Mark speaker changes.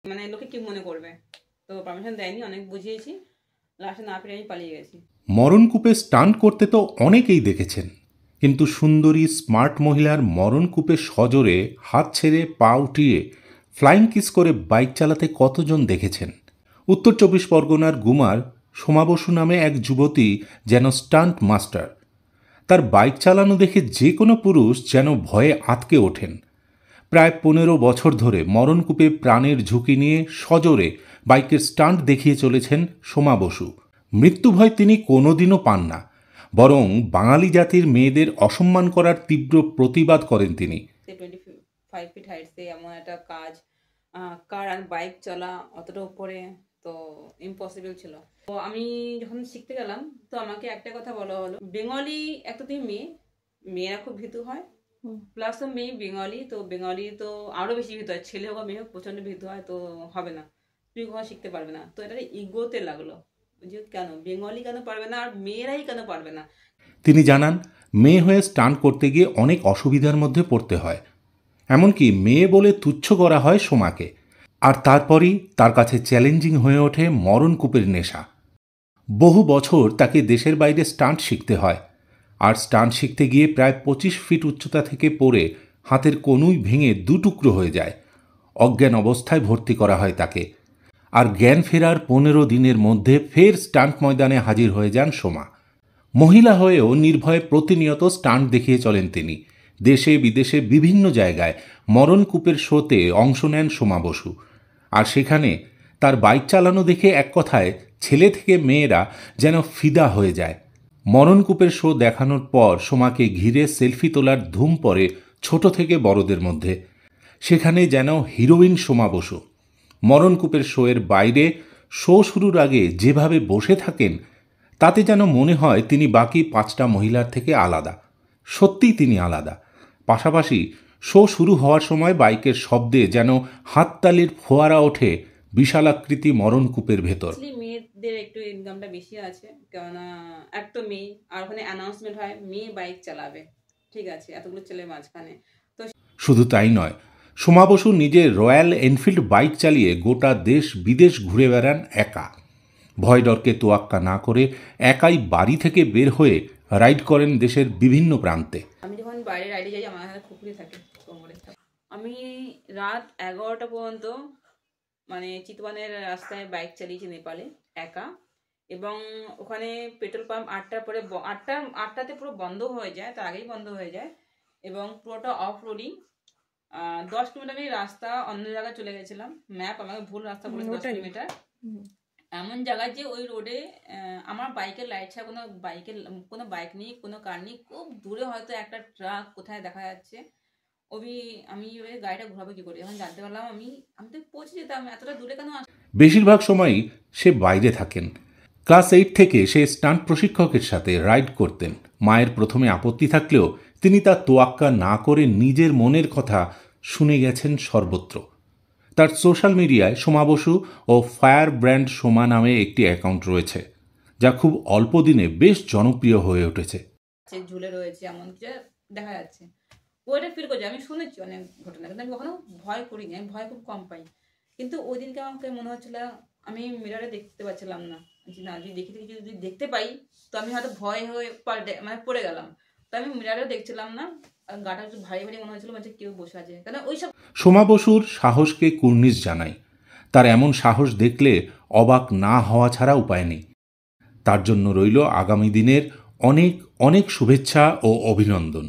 Speaker 1: মানে লোকে কি মনে করবে, তো পারমিশন দেয়নি, অনেক বুঝিয়েছি, লাস্টে না পেরে আমি পালিয়ে গেছি।
Speaker 2: মরণকূপে স্টান্ট করতে তো অনেকেই দেখেছেন, কিন্তু সুন্দরী স্মার্ট মহিলার মরণকূপে সজোরে হাত ছেড়ে পা উঠিয়ে ফ্লাইং কিস করে বাইক চালাতে কতজন দেখেছেন? উত্তর ২৪ পরগনার গুমার সোমা বসু নামে এক যুবতী যেন স্টান্ট মাস্টার। তার বাইক চালানো দেখে যে কোনো পুরুষ যেন ভয়ে আঁতকে ওঠেন। প্রায় ১৫ বছর ধরে মরণকূপে প্রাণের ঝুঁকি নিয়ে সজোরে বাইকের স্টান্ট দেখিয়ে চলেছেন সোমা বসু। মৃত্যু ভয় তিনি কোনোদিনও পান না, বরং বাঙালি জাতির মেয়েদের অসম্মান করার তীব্র প্রতিবাদ করেন তিনি।
Speaker 1: 25 ফিট হাইটসে এমন একটা কাজ, কার আর বাইক চলা অতটা উপরে, তো ইম্পসিবল ছিল। তো আমি যখন শিখতে গেলাম, তো আমাকে একটা কথা বলা হলো, বেঙ্গলি একটা তুমি মেয়েরা খুব ভীতু হয়, প্লাস তো মেয়ে বেঙ্গলি, তো বেঙ্গলি তো আরো বেশি ভীতু হয়, ছেলে হোক বা মেয়ে হোক প্রচন্ড ভীতু হয়, তো হবে না, তুই ঘর শিখতে পারবে না। তো এটা ইগোতে লাগলো যে কেন বেঙ্গলি কেন পারবে না আর মেয়েরাই কেন পারবে না।
Speaker 2: তিনি জানান, মেয়ে হয়ে স্টান্ট করতে গিয়ে অনেক অসুবিধার মধ্যে পড়তে হয়, এমনকি মেয়ে বলে তুচ্ছ করা হয় সোমাকে। আর তারপরই তার কাছে চ্যালেঞ্জিং হয়ে ওঠে মরণকূপের নেশা। বহু বছর তাকে দেশের বাইরে স্টান্ট শিখতে হয়, আর স্টান্ট শিখতে গিয়ে প্রায় ২৫ ফিট উচ্চতা থেকে পড়ে হাতের কনুই ভেঙে দুটুকরো হয়ে যায়। অজ্ঞান অবস্থায় ভর্তি করা হয় তাকে, আর জ্ঞান ফেরার ১৫ দিনের মধ্যে ফের স্টান্ট ময়দানে হাজির হয়ে যান সোমা। মহিলা হয়েও নির্ভয়ে প্রতিনিয়ত স্টান্ট দেখিয়ে চলেন তিনি। দেশে বিদেশে বিভিন্ন জায়গায় মরণকূপের শোতে অংশ নেন সোমা বসু। আর সেখানে তার বাইক চালানো দেখে এক কথায় ছেলে থেকে মেয়েরা যেন ফিদা হয়ে যায়। মরণকূপের শো দেখানোর পর সোমাকে ঘিরে সেলফি তোলার ধুম পড়ে ছোট থেকে বড়দের মধ্যে। সেখানে যেন হিরোইন সোমা বসু। মরণকূপের শোয়ের বাইরে শো শুরুর আগে যেভাবে বসে থাকেন, তাতে যেন মনে হয় তিনি বাকি ৫টা মহিলার থেকে আলাদা। সত্যিই তিনি আলাদা। পাশাপাশি শো শুরু হওয়ার সময় বাইকের শব্দে যেন হাততালির ফোয়ারা ওঠে বিশালাকৃতি মরণকূপের ভেতর।
Speaker 1: মেয়েদের একটু ইনকামটা বেশি আছে, কেননা একটা মেয়ে, আর ওখানে অ্যানাউন্সমেন্ট হয় মেয়ে বাইক চালাবে, ঠিক আছে, এতগুলো ছেলের মাঝখানে। তো
Speaker 2: শুধু তাই নয়, সোমা বসু নিজের রয়্যাল এনফিল্ড বাইক চালিয়ে গোটা দেশ বিদেশ ঘুরে বেড়ান একা। ভয় ডরকে তোয়াক্কা না করে একাই বাড়ি থেকে বের হয়ে রাইড করেন দেশের বিভিন্ন প্রান্তে।
Speaker 1: আমি যখন বাইরে রাইডে যাই, আমার হাতে খুকুরি থাকে, আমি রাত 11টা পর্যন্ত মানে চিতওয়ানের রাস্তায় বাইক চালিয়েছি নেপালে একা, এবং ওখানে পেট্রোল পাম্প 8টার পরে 8টাতে পুরো বন্ধ হয়ে যায়, তার আগেই বন্ধ হয়ে যায়, এবং পুরোটা অফ রোডিং। 10 কিলোমিটার আমি রাস্তা অন্য জায়গায় চলে গেছিলাম, ম্যাপ আমাকে ভুল রাস্তা বলেছে 10 কিলোমিটার। এমন জায়গায় যে ওই রোডে আমার বাইকের লাইট ছাড়া কোনো বাইক নেই, কোনো কার নেই, খুব দূরে হয়তো একটা ট্রাক কোথায় দেখা যাচ্ছে। আমি ওই গাড়িটা ঘোরাবো কি করে, এখন জানতে পারলাম আমি তো পৌঁছে যেতাম, এতটা দূরে কেন
Speaker 2: বেশিরভাগ সময়ই সে বাইরে থাকেন। ক্লাস 8 থেকে সে স্টান্ট প্রশিক্ষকের সাথে রাইড করতেন। মায়ের প্রথমে আপত্তি থাকলেও তিনি তা তোয়াক্কা না করে নিজের মনের কথা শুনে গেছেন সর্বত্র। তার সোশ্যাল মিডিয়ায় সোমা বসু ও ফায়ার ব্র্যান্ড সোমা নামে একটি অ্যাকাউন্ট রয়েছে, যা খুব অল্প দিনে বেশ জনপ্রিয় হয়ে উঠেছে।
Speaker 1: ঝুলে রয়েছে এমন কিছু দেখা যাচ্ছে, ওইটা ফিল করছে। আমি শুনেছি অনেক ঘটনা, কিন্তু আমি কখনো ভয় করিনি, আমি ভয় খুব কম পাই। কিন্তু ওই দিনকে আমাকে মনে হচ্ছিল আমি মিররে দেখতে পাচ্ছিলাম না, না যদি যদি দেখতে পাই তো আমি হয়তো ভয় হয়ে মানে পড়ে গেলাম, তো আমি মিররেও দেখছিলাম না, গাটা একটু ভারী ভারী মনে হচ্ছিল, মানে কেউ বসে আছে, কারণ ওইসব।
Speaker 2: সোমা বসুর সাহসকে কুর্নিশ জানাই। তার এমন সাহস দেখলে অবাক না হওয়া ছাড়া উপায় নেই। তার জন্য রইল আগামী দিনের অনেক অনেক শুভেচ্ছা ও অভিনন্দন।